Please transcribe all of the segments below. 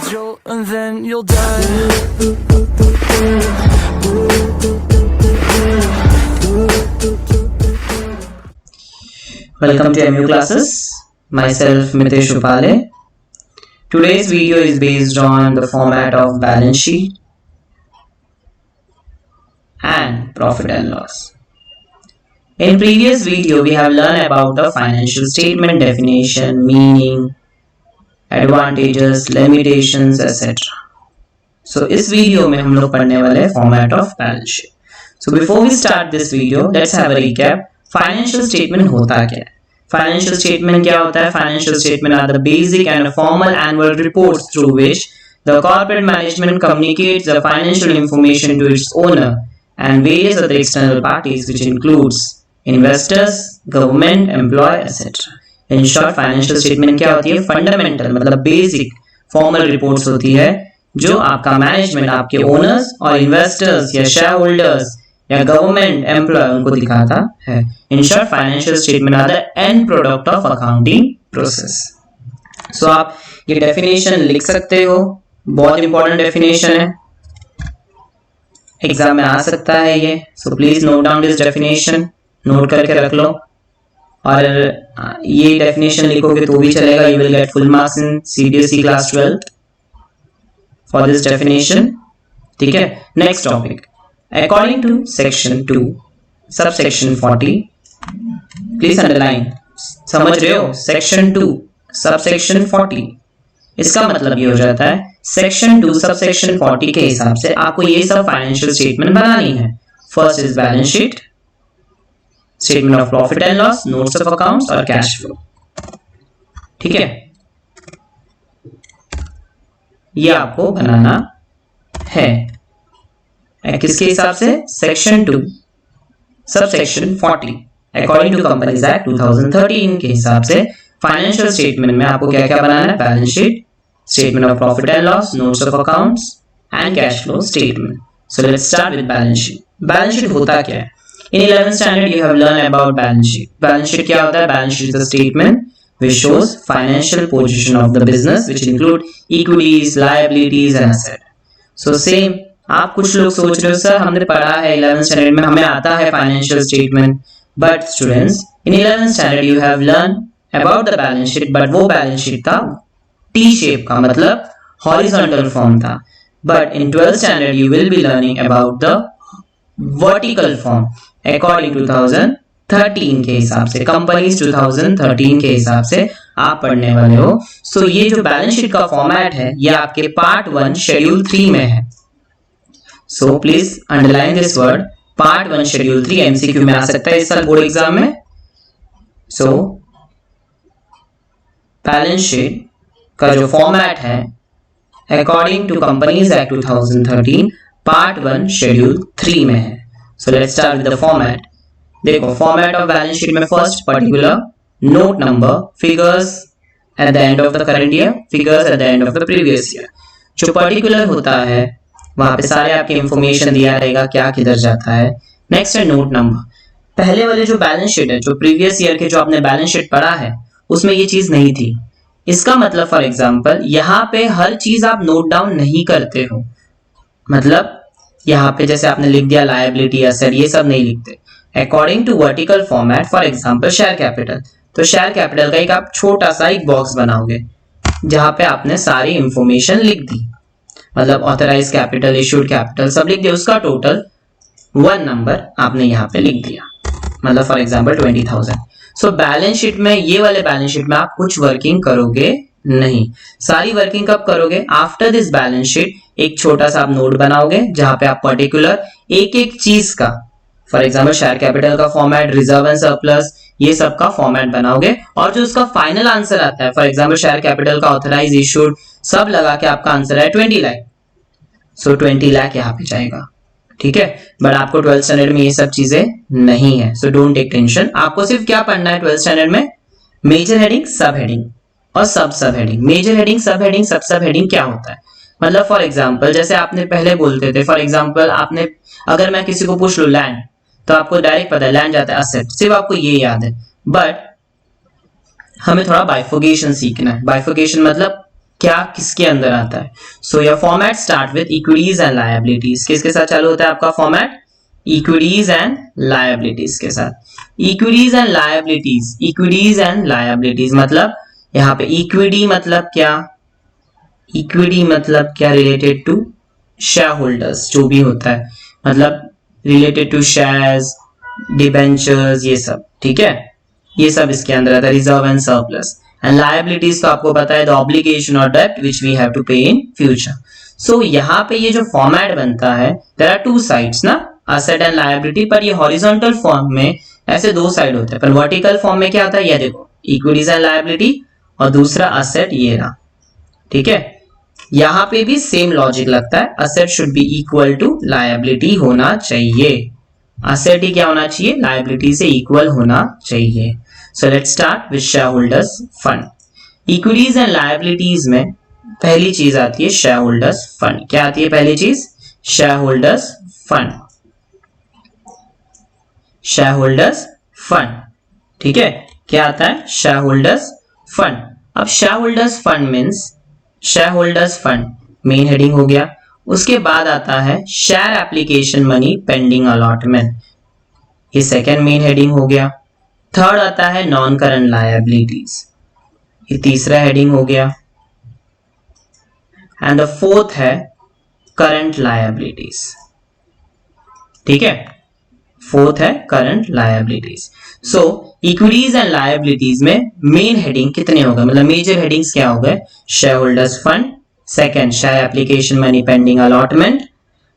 jolt and then you'll die. Welcome to MU classes. Myself Mitesh Upale. Today's video is based on the format of balance sheet and profit and loss. In previous video we have learned about the financial statement definition, meaning, advantages, limitations, etc. So इस video में हम लोग पढ़ने वाले हैं format of balance sheet. So before we start this video, let's have a recap. Financial statement होता क्या है? Financial statement क्या होता है? Financial statement are the basic and formal annual reports through which the corporate management communicates the financial information to its owner and various other external parties, which includes investors, government, employee, etc. In short, financial statement क्या होती है? Fundamental मतलब basic formal reports होती है जो आपका management आपके owners और इन्वेस्टर्स या शेयर होल्डर्स या गवर्नमेंट एम्प्लॉय उनको दिखाता है. In short, financial statement are the end product of accounting process. So आप ये डेफिनेशन लिख सकते हो, बहुत इंपॉर्टेंट डेफिनेशन है, एग्जाम में आ सकता है ये. So please note down this definition, note करके रख लो. और ये डेफिनेशन लिखोगे तो भी चलेगा. You will get full marks in CBSE class 12th for this definition. ठीक है. Next topic. According to section 2 subsection 40, please underline. समझ रहे हो? section 2 subsection 40, इसका मतलब ये हो जाता है section 2 subsection 40 के हिसाब से आपको ये सब फाइनेंशियल स्टेटमेंट बनानी है. First is balance sheet, statement of profit and loss, notes of accounts और कैश फ्लो. ठीक है, ये आपको बनाना है. किसके हिसाब से? Section 2 subsection 40 according to companies act 2013 के हिसाब से फाइनेंशियल स्टेटमेंट में आपको क्या क्या बनाना है? Balance sheet, statement of profit and loss, notes of accounts and cash flow statement. So let's start with balance sheet. Balance sheet होता क्या है? इन 11th standard you have learn about balance sheet. Balance sheet क्या होता है? Balance sheet is a statement which shows financial position of the business which include equities, liabilities and asset. So same, आप कुछ लोग सोच रहे हो सर हमने पढ़ा है 11th स्टैंडर्ड में, हमें आता है financial statement. But students, in 11th standard you have learn about the balance sheet, but वो बैलेंस शीट था टी शेप का, मतलब हॉरिजॉन्टल फॉर्म था. But in 12th standard you will be learning about the vertical form according 2013 के हिसाब से, companies 2013 के हिसाब से आप पढ़ने वाले हो. सो ये जो बैलेंस शीट का फॉर्मेट है ये आपके पार्ट 1 शेड्यूल 3 में है. So please underline this word, part 1 schedule 3. MCQ में आ सकता है इस साल बोर्ड एग्जाम में. So बैलेंस शीट का जो फॉर्मेट है according to companies act 2013 part 1 schedule 3 में है. So let's start with the format. देखो फॉर्मेट ऑफ बैलेंस शीट में first particular, note number, figures at the end of the current year, figures at the end of the previous year. जो particular होता है वहां पे सारे आपके information दिया रहेगा क्या किधर जाता है. नेक्स्ट है नोट नंबर. पहले वाले जो बैलेंस शीट है, जो प्रीवियस ईयर के जो आपने बैलेंस शीट पढ़ा है उसमें ये चीज नहीं थी. इसका मतलब फॉर एग्जांपल यहाँ पे हर चीज आप नोट डाउन नहीं करते हो. मतलब यहाँ पे जैसे आपने लिख दिया लायबिलिटी, एसेट, ये सब नहीं लिखते. According to vertical format, for example share capital, तो शेयर कैपिटल का एक आप छोटा सा एक बॉक्स बनाओगे जहां पे आपने सारी इंफॉर्मेशन लिख दी, मतलब ऑथराइज कैपिटल, इश्यूड कैपिटल सब लिख दिया, उसका टोटल 1 नंबर आपने यहाँ पे लिख दिया, मतलब for example 20,000. So balance sheet में, ये वाले बैलेंस शीट में आप कुछ वर्किंग करोगे नहीं. सारी वर्किंग कब करोगे? आफ्टर दिस बैलेंस शीट एक छोटा सा आप नोट बनाओगे जहां पे आप पर्टिकुलर एक एक चीज का, फॉर एग्जाम्पल शेयर कैपिटल का फॉर्मेट, रिजर्व एंड सरप्लस, ये सब का फॉर्मेट बनाओगे. और जो उसका फाइनल आंसर आता है, फॉर एग्जाम्पल शेयर कैपिटल का ऑथराइज, इश्यूड सब लगा के आपका आंसर है 20 लाख. सो 20 लाख यहाँ पे जाएगा. ठीक है. बट आपको 12th स्टैंडर्ड में ये सब चीजें नहीं है. So don't take tension. आपको सिर्फ क्या पढ़ना है 12th स्टैंडर्ड में? मेजर हेडिंग, सब हेडिंग और सब हेडिंग. मेजर हेडिंग, सब हेडिंग, सब हेडिंग क्या होता है? मतलब फॉर एग्जाम्पल जैसे आपने पहले बोलते थे, फॉर एग्जाम्पल आपने, अगर मैं किसी को पूछ लूं लैंड, तो आपको डायरेक्ट पता है लैंड जाता है असेट, सिर्फ आपको ये याद है. बट हमें थोड़ा बाइफोगेशन सीखना है. बाइफोगेशन मतलब क्या किसके अंदर आता है? So your format start with equities and liabilities. किसके साथ चालू होता है आपका फॉर्मेट? इक्विटीज एंड लायबिलिटीज के साथ। Equities and liabilities, equities and liabilities मतलब यहाँ पे इक्विटी मतलब क्या? इक्विटी मतलब क्या? रिलेटेड टू शेयर होल्डर्स, जो भी होता है, मतलब रिलेटेड टू शेयर्स, डिबेंचर्स, ये सब, ठीक है, ये सब इसके अंदर आता है। Reserve and surplus. And liabilities तो आपको पता है, द ऑब्लिगेशन और डेब्ट विच वी हैव टू पे इन फ्यूचर। सो यहाँ पे ये जो फॉर्मेट बनता है, देयर आर टू साइड्स ना, असेट एंड लायबिलिटी, पर ये हॉरिजॉन्टल फॉर्म में ऐसे दो साइड होते हैं, पर वर्टिकल फॉर्म में क्या होता है? ये देखो, इक्विटीज एंड लायबिलिटी और दूसरा असेट, ये रहा, ठीक है। यहाँ पे भी सेम लॉजिक लगता है, asset should be equal to liability होना चाहिए। असेट ही क्या होना चाहिए? लायबिलिटी से इक्वल होना चाहिए। So let's start with share holders fund. Equities and liabilities में पहली चीज आती है शेयर होल्डर्स फंड। क्या आती है पहली चीज? Share holders fund. Share holders fund, ठीक है। क्या आता है? Share holders fund. अब share holders fund means share holders fund main heading हो गया। उसके बाद आता है share application money pending allotment, ये सेकेंड मेन हेडिंग हो गया। थर्ड आता है नॉन करंट लायबिलिटीज, ये तीसरा हेडिंग हो गया। एंड द फोर्थ है करंट लायबिलिटीज, ठीक है, फोर्थ है current liabilities. So equities and liabilities में मेन हेडिंग कितने हो गए, मतलब मेजर हेडिंग्स क्या हो गए? Share holders fund, second share application money pending allotment,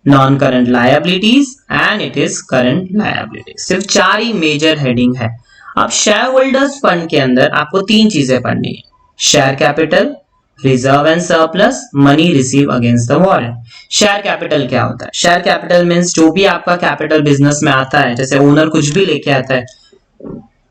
non current liabilities and it is current liabilities. सिर्फ 4 ही मेजर हेडिंग है। अब शेयर होल्डर्स फंड के अंदर आपको 3 चीजें पढ़नी है, share capital, reserve and surplus, money receive against the warrant. Share capital क्या होता है? शेयर कैपिटल मींस जो भी आपका कैपिटल बिजनेस में आता है, जैसे ओनर कुछ भी लेके आता है,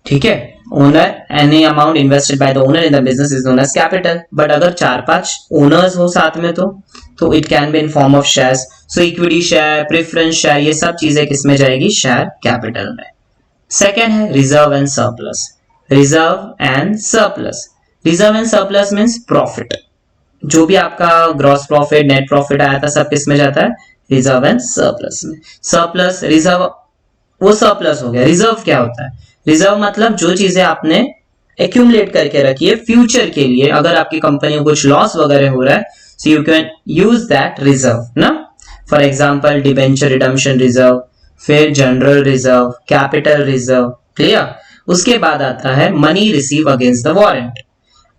ठीक है, owner, any amount invested by the owner in the business is known as capital. But अगर 4-5 ओनर्स हो साथ में तो it can be in form of shares. So equity share, preference share, ये सब चीजें किसमें जाएगी? शेयर कैपिटल में। सेकेंड है reserve and surplus. Reserve and surplus, reserve and surplus means profit, जो भी आपका ग्रॉस प्रॉफिट, नेट प्रॉफिट आया था, सब किस में जाता है? रिजर्व एंड सरप्लस में। सरप्लस, रिजर्व वो सरप्लस हो गया। रिजर्व क्या होता है? रिजर्व मतलब जो चीजें आपने एक्यूमुलेट करके रखी है फ्यूचर के लिए, अगर आपकी कंपनी को कुछ लॉस वगैरह हो रहा है, so you can use that reserve ना। For example debenture redemption reserve, फिर general reserve, capital reserve, clear. उसके बाद आता है money receive against the warrant,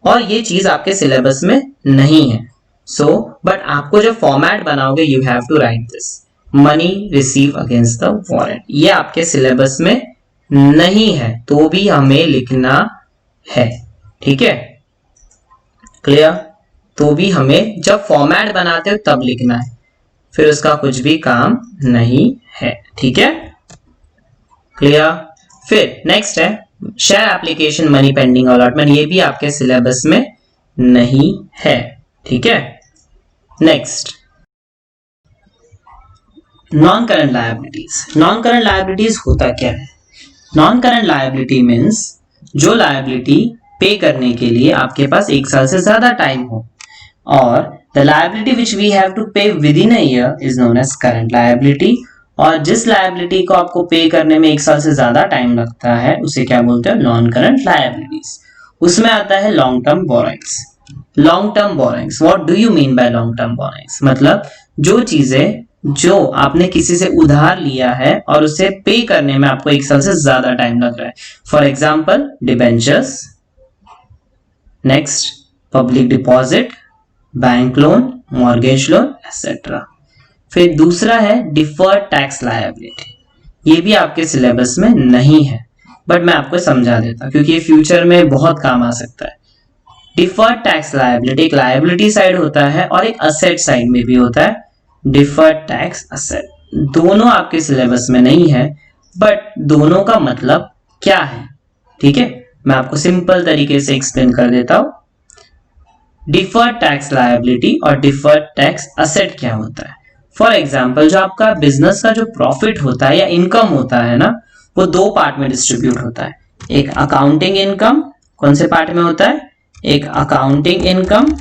और ये चीज आपके सिलेबस में नहीं है। सो बट आपको जब फॉर्मेट बनाओगे you have to write this, money receive against the warrant. ये आपके सिलेबस में नहीं है तो भी हमें लिखना है, ठीक है, क्लियर। तो भी हमें जब फॉर्मेट बनाते हो तब लिखना है, फिर उसका कुछ भी काम नहीं है, ठीक है, क्लियर। फिर नेक्स्ट है share application money pending allotment, ये भी आपके सिलेबस में नहीं है, ठीक है। Next non current liabilities. Non current liabilities होता क्या है? नॉन करंट लायबिलिटी मीन्स जो लायबिलिटी पे करने के लिए आपके पास 1 साल से ज्यादा टाइम हो, और the liability which we have to pay within a year is known as current liability. और जिस लायबिलिटी को आपको पे करने में 1 साल से ज्यादा टाइम लगता है उसे क्या बोलते हैं? Non current liabilities. उसमें आता है long term borrowings. Long term borrowings, what do you mean by long term borrowings? मतलब जो चीजें जो आपने किसी से उधार लिया है और उसे पे करने में आपको 1 साल से ज्यादा टाइम लग रहा है। For example debentures, next public deposit, bank loan, mortgage loan etcetera. फिर दूसरा है डिफर्ड टैक्स लायबिलिटी, ये भी आपके सिलेबस में नहीं है, बट मैं आपको समझा देता क्योंकि ये फ्यूचर में बहुत काम आ सकता है। डिफर्ड टैक्स लायबिलिटी एक लायबिलिटी साइड होता है और एक असेट साइड में भी होता है। डिफर्ड टैक्स असेट दोनों आपके सिलेबस में नहीं है, बट दोनों का मतलब क्या है, ठीक है, मैं आपको सिंपल तरीके से एक्सप्लेन कर देता हूं। डिफर्ड टैक्स लायबिलिटी और डिफर्ड टैक्स असेट क्या होता है? फॉर एग्जाम्पल जो आपका बिजनेस का जो प्रॉफिट होता है या इनकम होता है ना, वो 2 पार्ट में डिस्ट्रीब्यूट होता है। एक अकाउंटिंग इनकम, कौन से पार्ट में होता है? एक अकाउंटिंग इनकम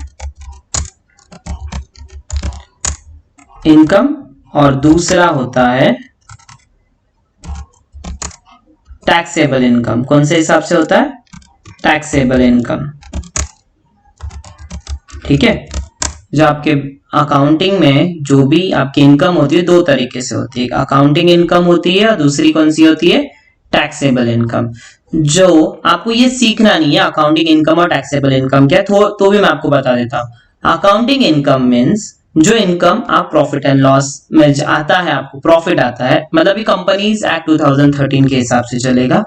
इनकम और दूसरा होता है टैक्सेबल इनकम। कौन से हिसाब से होता है? Taxable income. ठीक है, जो आपके अकाउंटिंग में जो भी आपकी इनकम होती है दो तरीके से होती है, एक अकाउंटिंग इनकम होती है और दूसरी कौन सी होती है? Taxable income. जो आपको ये सीखना नहीं है अकाउंटिंग इनकम और टैक्सेबल इनकम क्या है, तो भी मैं आपको बता देता हूं। अकाउंटिंग इनकम मीन्स जो इनकम आप प्रॉफिट एंड लॉस में आता है, आपको प्रॉफिट आता है, मतलब ये कंपनीज एक्ट 2013 के हिसाब से चलेगा।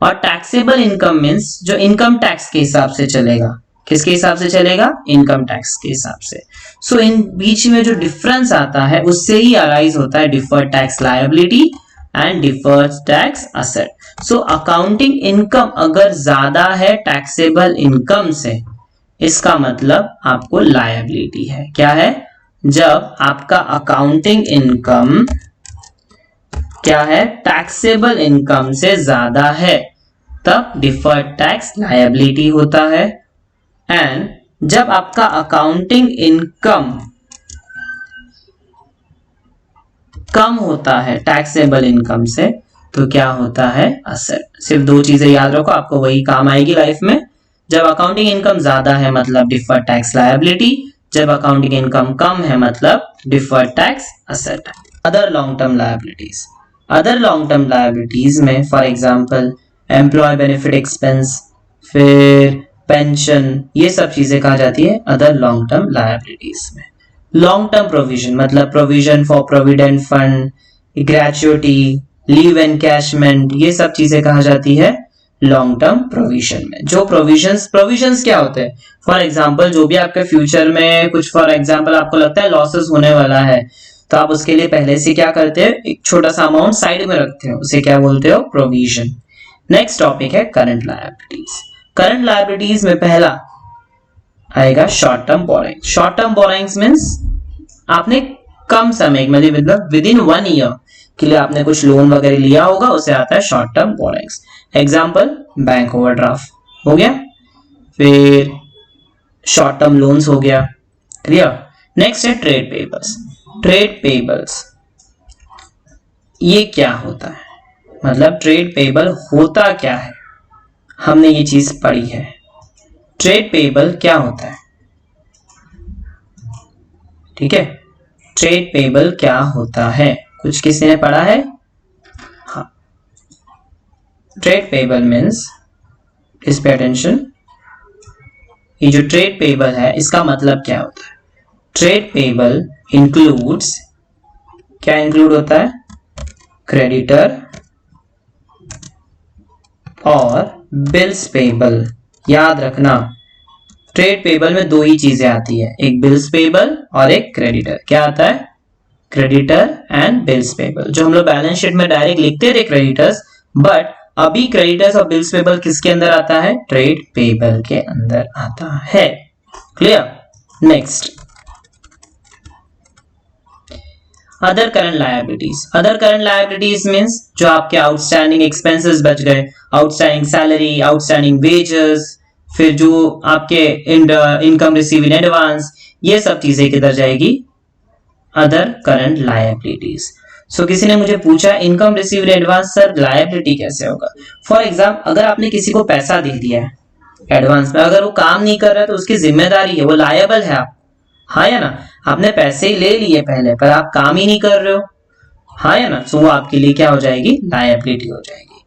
और टैक्सेबल इनकम मीन्स जो इनकम टैक्स के हिसाब से चलेगा। किसके हिसाब से चलेगा? इनकम टैक्स के हिसाब से। सो इन बीच में जो डिफरेंस आता है उससे ही अराइज होता है deferred tax liability and deferred tax asset. So accounting income अगर ज्यादा है टैक्सेबल इनकम से, इसका मतलब आपको लायबिलिटी है। क्या है? जब आपका अकाउंटिंग इनकम क्या है? टैक्सेबल इनकम से ज्यादा है, तब डिफर्ड टैक्स लायबिलिटी होता है। एंड जब आपका अकाउंटिंग इनकम कम होता है टैक्सेबल इनकम से, तो क्या होता है? असेट। सिर्फ दो चीजें याद रखो, आपको वही काम आएगी लाइफ में। जब अकाउंटिंग इनकम ज्यादा है मतलब डिफर्ड टैक्स लायबिलिटी, जब अकाउंटिंग इनकम कम है मतलब deferred tax asset. Other long term liabilities. Other long term liabilities में for example employ benefit expense, फिर पेंशन, ये सब चीजें कहा जाती है अदर लॉन्ग टर्म लायबिलिटीज में। लॉन्ग टर्म प्रोविजन मतलब provision for provident fund, gratuity, leave encashment, ये सब चीजें कहा जाती है लॉन्ग टर्म प्रोविजन में। जो प्रोविजंस क्या होते हैं? फॉर एग्जांपल जो भी आपके फ्यूचर में कुछ फॉर एग्जांपल आपको लगता है लॉसेस होने वाला है, तो आप उसके लिए पहले से क्या करते हैं? एक छोटा सा अमाउंट साइड में रखते हो, उसे क्या बोलते हो? प्रोविजन। नेक्स्ट टॉपिक है करंट लायबिलिटीज। करंट लायबिलिटीज में पहला आएगा short term borrowing. Short term borrowings means आपने कम समय मतलब विद इन 1 ईयर के लिए आपने कुछ लोन वगैरह लिया होगा, उसे आता है short term borrowings. Example bank overdraft हो गया, फिर शॉर्ट टर्म लोन्स हो गया। क्लियर? नेक्स्ट है ट्रेड पेबल्स। ट्रेड पेबल्स ये क्या होता है? मतलब ट्रेड पेबल होता क्या है? हमने ये चीज पढ़ी है। ट्रेड पेबल क्या होता है? ठीक है, ट्रेड पेबल क्या होता है? कुछ किसी ने पढ़ा है? हाँ, ट्रेड पेबल मीन्स, इस पे अटेंशन, ये जो ट्रेड पेबल है इसका मतलब क्या होता है? ट्रेड पेबल इंक्लूड्स, क्या इंक्लूड होता है? क्रेडिटर और बिल्स पेबल। याद रखना ट्रेड पेबल में दो ही चीजें आती है, एक बिल्स पेबल और एक क्रेडिटर। क्या आता है? Creditor and bills payable. जो हम लोग बैलेंस शीट में डायरेक्ट लिखते थे क्रेडिटर्स, बट अभी क्रेडिटर्स और बिल्स पेबल किसके अंदर आता है? ट्रेड पेबल के अंदर आता है। Clear? Next other current liabilities. Other current liabilities means जो आपके आउटस्टैंडिंग एक्सपेंसेस बच गए, आउटस्टैंडिंग सैलरी, आउटस्टैंडिंग वेजेस, फिर जो आपके इनकम रिसीव इन एडवांस, ये सब चीजें किधर जाएगी? Other current liabilities. सो किसी ने मुझे पूछा income receive in advance sir liability कैसे होगा? फॉर एग्जाम्पल अगर आपने किसी को पैसा दे दिया है एडवांस में, अगर वो काम नहीं कर रहा है तो उसकी जिम्मेदारी है, वो लायबल है आप, हाँ या ना? आपने पैसे ही ले लिए पहले पर आप काम ही नहीं कर रहे हो, हाँ या ना? सो वो आपके लिए क्या हो जाएगी? लायबिलिटी हो जाएगी।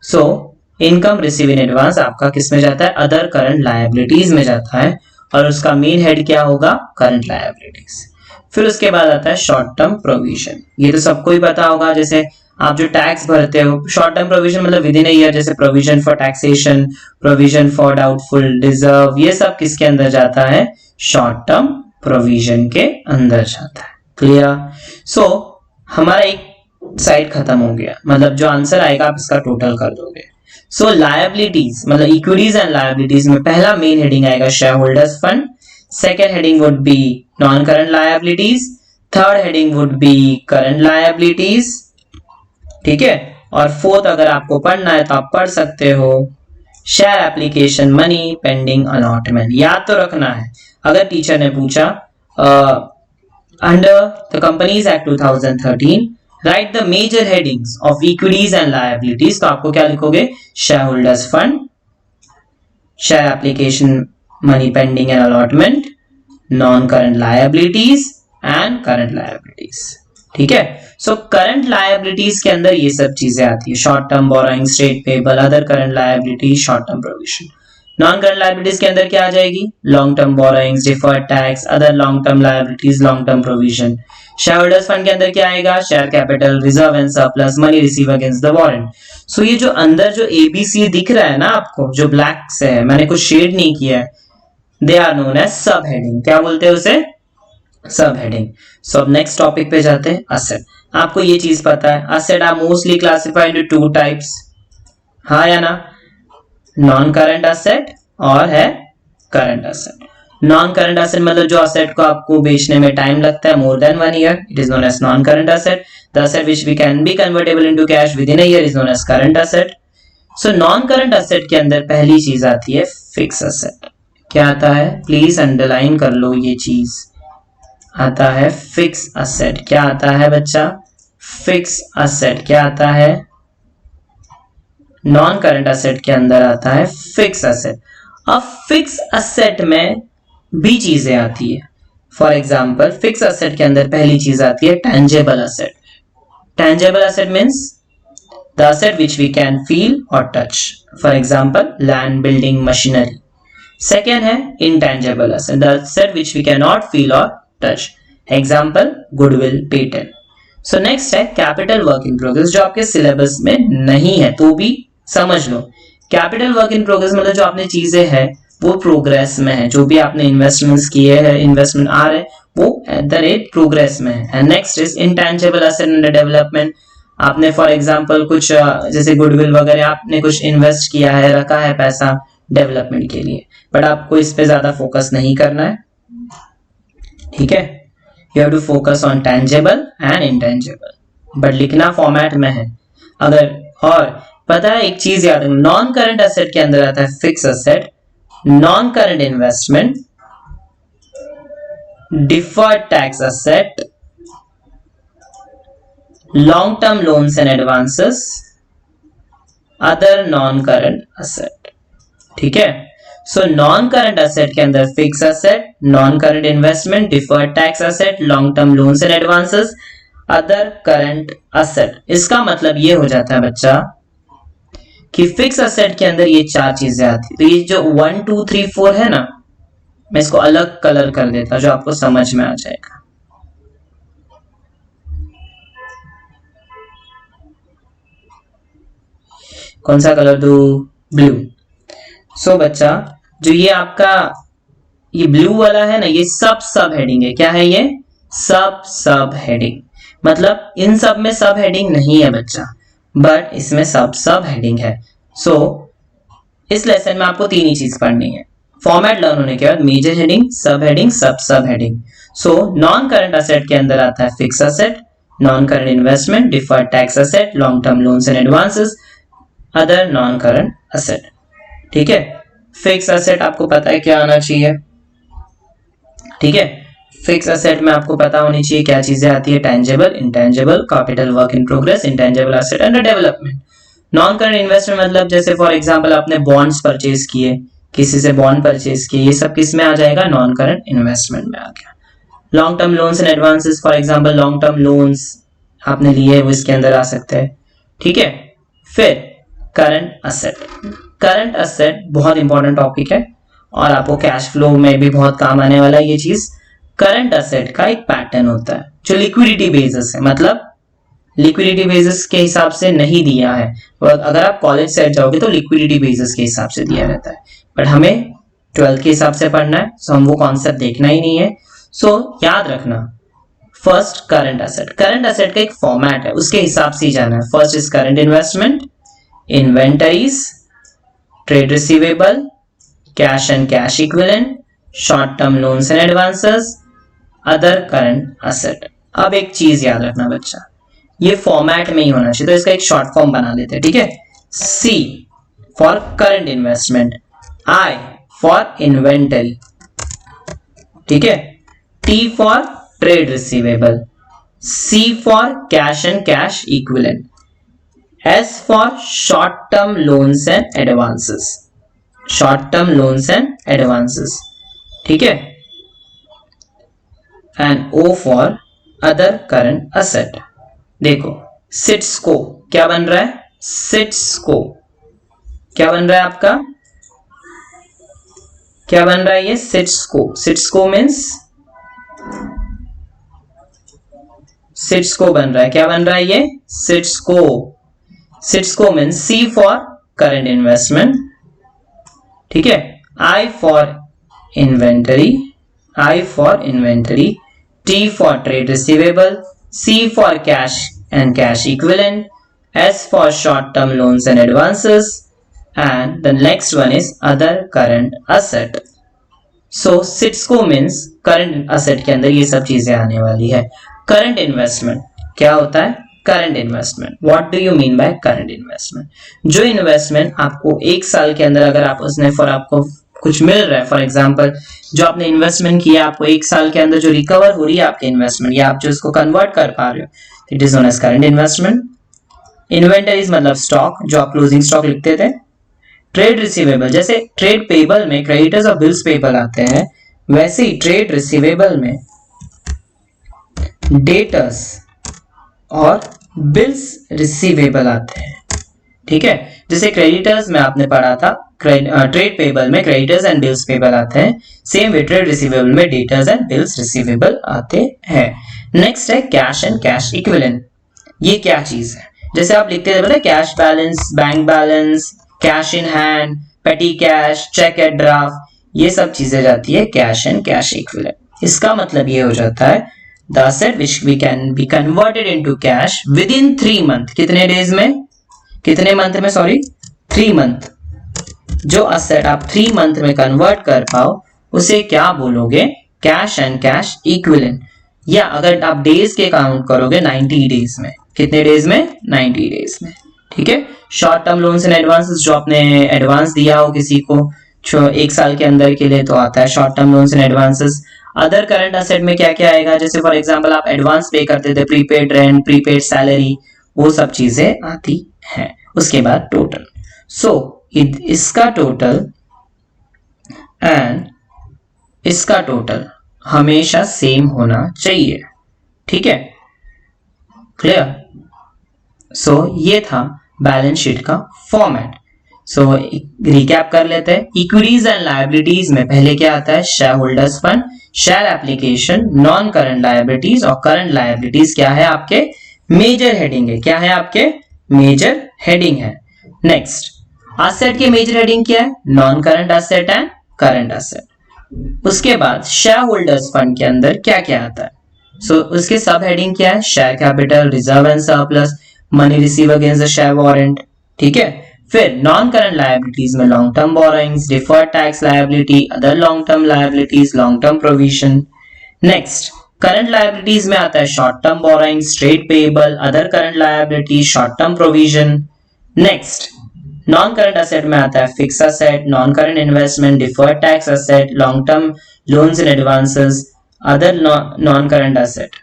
So income receive in advance आपका किस में जाता है? अदर करंट लायबिलिटीज में जाता है, और उसका मेन हेड क्या होगा? Current liabilities. फिर उसके बाद आता है शॉर्ट टर्म प्रोविजन। ये तो सबको ही पता होगा, जैसे आप जो टैक्स भरते हो, शॉर्ट टर्म प्रोविजन मतलब विद इन अ ईयर, जैसे provision for taxation, provision for doubtful deserve, ये सब किसके अंदर जाता है? शॉर्ट टर्म प्रोविजन के अंदर जाता है। क्लियर? सो हमारा एक साइड खत्म हो गया, मतलब जो आंसर आएगा आप इसका टोटल कर दोगे। सो लायबिलिटीज मतलब इक्विटीज एंड लायबिलिटीज में पहला मेन हेडिंग आएगा share holders fund, second heading would be non current liabilities, third heading would be current liabilities, ठीक है? और फोर्थ अगर आपको पढ़ना है तो आप पढ़ सकते हो share application money pending allotment. याद तो रखना है, अगर टीचर ने पूछा under the Companies Act 2013 write the major headings of equities and liabilities. तो आपको क्या लिखोगे? shareholders fund, share application money pending and allotment, non-current liabilities and current liabilities. ठीक है, सो करंट लायबिलिटीज के अंदर ये सब चीजें आती है, short term borrowing, state payable, other current liabilities, short term provision. Non current liabilities के अंदर क्या आ जाएगी? Long term borrowings, deferred tax, other long term liabilities, long term provision. Share holders fund के अंदर क्या आएगा? Share capital, reserve and surplus, money receive against the warrant. So ये जो अंदर जो एबीसी दिख रहा है ना आपको, जो ब्लैक से है, मैंने कुछ शेड नहीं किया है, दे आर नोन एज सब हेडिंग. क्या बोलते हैं उसे? सब हेडिंग. सो अब नेक्स्ट टॉपिक पे जाते हैं, असेट. आपको ये चीज पता है, asset are mostly classified into two types, हाँ या ना? नॉन करंट असेट और है current asset. Non current asset मतलब जो असेट को आपको बेचने में टाइम लगता है, more than 1 year, it is known as non current asset. The asset which we can be convertible into cash within a year is known as current asset. So non current asset के अंदर पहली चीज आती है fix asset. क्या आता है? Please underline कर लो ये चीज, आता है फिक्स असेट. क्या आता है बच्चा? Fix asset. क्या आता है? नॉन करंट असेट के अंदर आता है फिक्स असेट. अब फिक्स असेट में भी चीजें आती है. फॉर एग्जांपल फिक्स असेट के अंदर पहली चीज आती है tangible asset. Tangible asset means the asset which we can feel और touch. For example land, building, machinery. Second है intangible asset, the asset which we can not feel और touch. Example goodwill, patent. So next है capital work in progress, जो आपके syllabus में नहीं है तो भी समझ लो. कैपिटल वर्क इन प्रोग्रेस मतलब जो आपने चीजें हैं वो प्रोग्रेस में है, जो भी आपने इन्वेस्टमेंट्स किए हैं, इन्वेस्टमेंट आ रहे हैं, वो एट द रेट प्रोग्रेस में है. And next is intangible asset under development. आपने फॉर एग्जांपल कुछ जैसे गुडविल वगैरह आपने कुछ इन्वेस्ट किया है, रखा है पैसा डेवलपमेंट के लिए, बट आपको इस पे ज्यादा फोकस नहीं करना है. ठीक है, you have to focus on tangible and intangible, but लिखना फॉर्मेट में है. अगर और पता है एक चीज याद है, नॉन करंट असेट के अंदर आता है fix asset, non current investment, deferred tax asset, long term loans and advances, other non current asset. ठीक है, सो नॉन करंट असेट के अंदर fix asset, non current investment, deferred tax asset, long term loans and advances, other current asset. इसका मतलब ये हो जाता है बच्चा कि फिक्स असेट के अंदर ये चार चीजें आती है. तो ये जो 1 2 3 4 है ना, मैं इसको अलग कलर कर देता जो आपको समझ में आ जाएगा. कौन सा कलर दो? ब्लू. सो बच्चा जो ये आपका ये ब्लू वाला है ना, ये सब हेडिंग है. क्या है ये? सब हेडिंग. मतलब इन सब में सब हेडिंग नहीं है बच्चा, बट इसमें सब हेडिंग है. सो इस लेसन में आपको तीन ही चीज पढ़नी है. फॉर्मेट लर्न होने के बाद मेजर हेडिंग, सब हेडिंग, सब हेडिंग. सो नॉन करंट असेट के अंदर आता है fix asset, non current investment, deferred tax asset, long term loans and advances, other non current asset. ठीक है, फिक्स असेट आपको पता है क्या आना चाहिए. ठीक है, फिक्स असेट में आपको पता होनी चाहिए क्या चीजें आती है, tangible, intangible, capital work in progress, intangible asset under development. Non current investment मतलब जैसे फॉर एग्जांपल आपने बॉन्ड्स परचेज किए, किसी से बॉन्ड परचेज किए, ये सब किस में आ जाएगा? नॉन करंट इन्वेस्टमेंट में आ गया. Long term loans and advances, for example long term loans आपने लिए वो इसके अंदर आ सकते हैं. ठीक है, फिर करंट असेट. करंट असेट बहुत इंपॉर्टेंट टॉपिक है और आपको कैश फ्लो में भी बहुत काम आने वाला है ये चीज. करंट असेट का एक पैटर्न होता है जो लिक्विडिटी बेसिस है, मतलब लिक्विडिटी बेसिस के हिसाब से नहीं दिया है. और अगर आप कॉलेज से जाओगे तो लिक्विडिटी बेसिस के हिसाब से दिया रहता है, बट हमें 12th के हिसाब से पढ़ना है, सो हम वो कॉन्सेप्ट देखना ही नहीं है. सो याद रखना, first current asset. Current asset का एक फॉर्मेट है, उसके हिसाब से ही जाना है. First is current investment, inventories, trade receivable, cash and cash equivalent, short term loans and advances, other current asset. अब एक चीज याद रखना बच्चा, ये फॉर्मेट में ही होना चाहिए, तो इसका एक शॉर्ट फॉर्म बना लेते हैं. ठीक है, C for current investment, I for inventory, ठीक है, T for trade receivable, C for cash and cash equivalent, S for short term loans and advances, short term loans and advances, ठीक है, and O for other current asset। देखो seats को क्या बन रहा है, सिट्स को क्या बन रहा है आपका, क्या बन रहा है ये सिट्स को मीन्स सिट्स को बन रहा है, क्या बन रहा है ये सिट्स को means C for current investment, ठीक है, I for inventory, T for trade receivable, C for cash and cash equivalent, S for short term loans and advances, and the next one is other current asset। so सिट्सको means current asset के अंदर ये सब चीजें आने वाली है। Current investment क्या होता है, current investment, what do you mean by current investment, जो इन्वेस्टमेंट आपको एक साल के अंदर अगर आप उसने फॉर आपको कुछ मिल रहा है, फॉर एग्जांपल जो आपने इन्वेस्टमेंट किया आपको एक साल के अंदर जो रिकवर हो रही है आपकी इन्वेस्टमेंट या आप जो इसको कन्वर्ट कर पा रहे हो, it is known as current investment. Inventories मतलब स्टॉक, जो आप क्लोजिंग स्टॉक लिखते थे। ट्रेड रिसीवेबल, जैसे ट्रेड पेबल में क्रेडिटर्स और बिल्स पेबल आते हैं, वैसे ही ट्रेड रिसीवेबल में डेटर्स और बिल्स रिसीवेबल आते हैं, ठीक है। जैसे क्रेडिटर्स में आपने पढ़ा था ट्रेड पेबल में क्रेडिटर्स एंड बिल्स पेबल आते हैं, सेम वे ट्रेड रिसीवेबल में डेटर्स एंड बिल्स रिसीवेबल आते हैं। नेक्स्ट है कैश एंड कैश इक्विवेलेंट। ये क्या चीज है, जैसे आप लिखते थे पता cash balance, bank balance, cash in hand, petty cash, cheque at draft, ये सब चीजें जाती है कैश एंड कैश इक्विवेलेंट। इसका मतलब ये हो जाता है the asset which we can be converted into cash within 3 month. कितने डेज में, कितने मंथ में, सॉरी 3 मंथ। जो असेट आप 3 मंथ में कन्वर्ट कर पाओ उसे क्या बोलोगे, कैश एंड कैश इक्विवेलेंट। या अगर आप डेज के काउंट करोगे 90 डेज में, कितने डेज में, 90 डेज में, ठीक है। Short term loans and advances, जो आपने एडवांस दिया हो किसी को जो 1 साल के अंदर के लिए, तो आता है short term loans and advances. Other current asset में क्या क्या आएगा, जैसे फॉर एग्जांपल आप एडवांस पे करते थे, प्रीपेड रेंट, प्रीपेड सैलरी, वो सब चीजें आती हैं। उसके बाद टोटल, सो इसका टोटल एंड इसका टोटल हमेशा सेम होना चाहिए, ठीक है, क्लियर। सो ये था बैलेंस शीट का फॉर्मेट। सो रिकैप कर लेते हैं। इक्विटीज एंड लायबिलिटीज में पहले क्या आता है, share holders fund, share application, non current liabilities और करंट लायबिलिटीज क्या है आपके मेजर हेडिंग है, क्या है आपके मेजर हेडिंग है। नेक्स्ट असेट के मेजर हेडिंग क्या है, non current asset and current asset. उसके बाद शेयर होल्डर्स फंड के अंदर क्या क्या आता है, सो उसके सब हेडिंग क्या है, share capital, reserve and surplus, money receive against the share warrant, ठीक है। फिर नॉन करंट लायबिलिटीज में long term borrowings, deferred tax liability, other long term liabilities, long term provision. Next current liabilities में आता है short term borrowings, trade payable, other current liability, short term provision. Next non current asset में आता है fix asset, non current investment, deferred tax asset, long term loans and advances, other non current asset.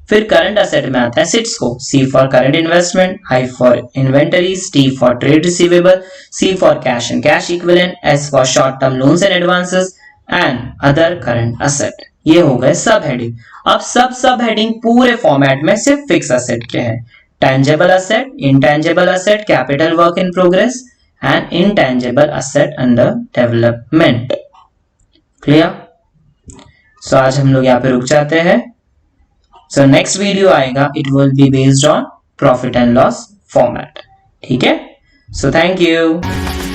फिर current asset में आता है seats को, C for current investment, I for inventories, T for trade receivable, C for cash and cash equivalent, S for short term loans and advances and other current asset. ये हो गए सब heading. अब सब हेडिंग पूरे format में सिर्फ fix asset के हैं, tangible asset, intangible asset, capital work in progress and intangible asset under development। Clear. So आज हम लोग यहाँ पे रुक जाते हैं। सो नेक्स्ट वीडियो आएगा, it will be based on profit and loss format, ठीक है। So thank you.